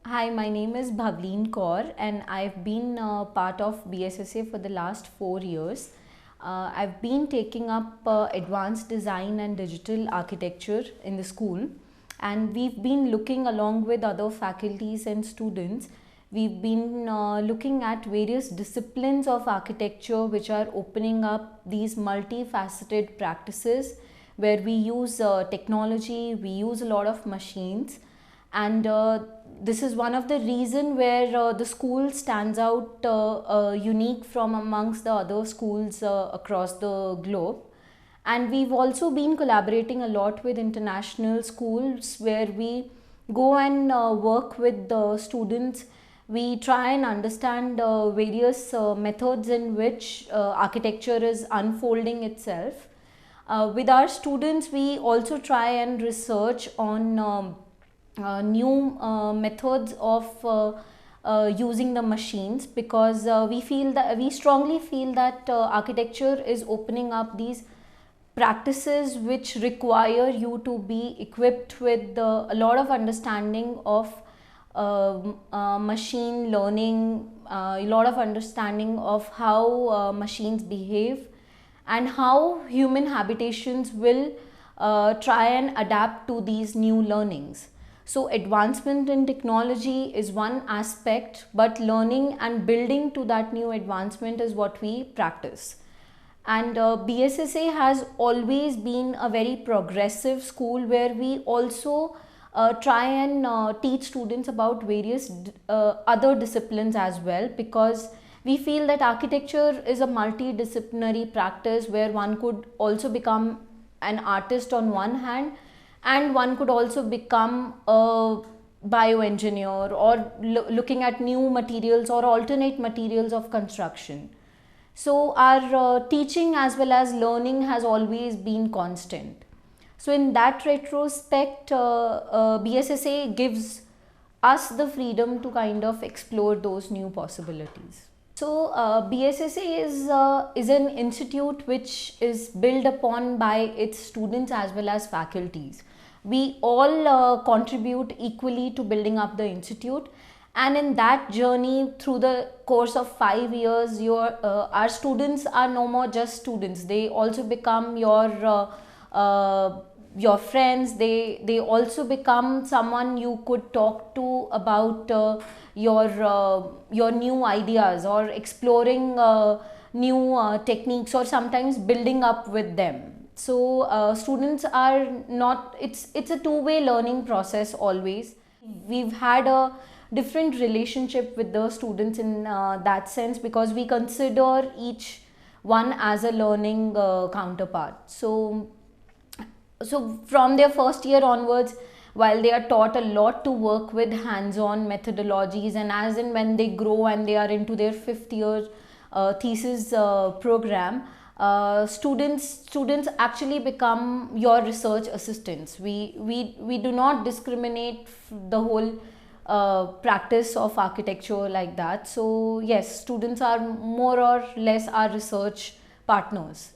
Hi, my name is Bhavleen Kaur and I've been part of BSSA for the last 4 years. I've been taking up advanced design and digital architecture in the school, and we've been looking along with other faculties and students. We've been looking at various disciplines of architecture which are opening up these multifaceted practices where we use technology, we use a lot of machines, and this is one of the reason where the school stands out unique from amongst the other schools across the globe. And we've also been collaborating a lot with international schools where we go and work with the students. We try and understand various methods in which architecture is unfolding itself. With our students, we also try and research on new methods of using the machines, because we strongly feel that architecture is opening up these practices which require you to be equipped with a lot of understanding of machine learning, a lot of understanding of how machines behave and how human habitations will try and adapt to these new learnings. So advancement in technology is one aspect, but learning and building to that new advancement is what we practice. And BSSA has always been a very progressive school where we also try and teach students about various other disciplines as well, because we feel that architecture is a multidisciplinary practice where one could also become an artist on one hand, and one could also become a bioengineer or looking at new materials or alternate materials of construction. So our teaching as well as learning has always been constant. So in that retrospect, BSSA gives us the freedom to kind of explore those new possibilities. So BSSA is an institute which is built upon by its students as well as faculties. We all contribute equally to building up the institute, and in that journey through the course of 5 years, our students are no more just students. They also become your friends. They also become someone you could talk to about your new ideas, or exploring new techniques, or sometimes building up with them. So students are not, it's a two-way learning process always. We've had a different relationship with the students in that sense, because we consider each one as a learning counterpart. So from their first year onwards, while they are taught a lot to work with hands-on methodologies, and as in when they grow and they are into their fifth year thesis program, students actually become your research assistants. We do not discriminate the whole practice of architecture like that. So yes, students are more or less our research partners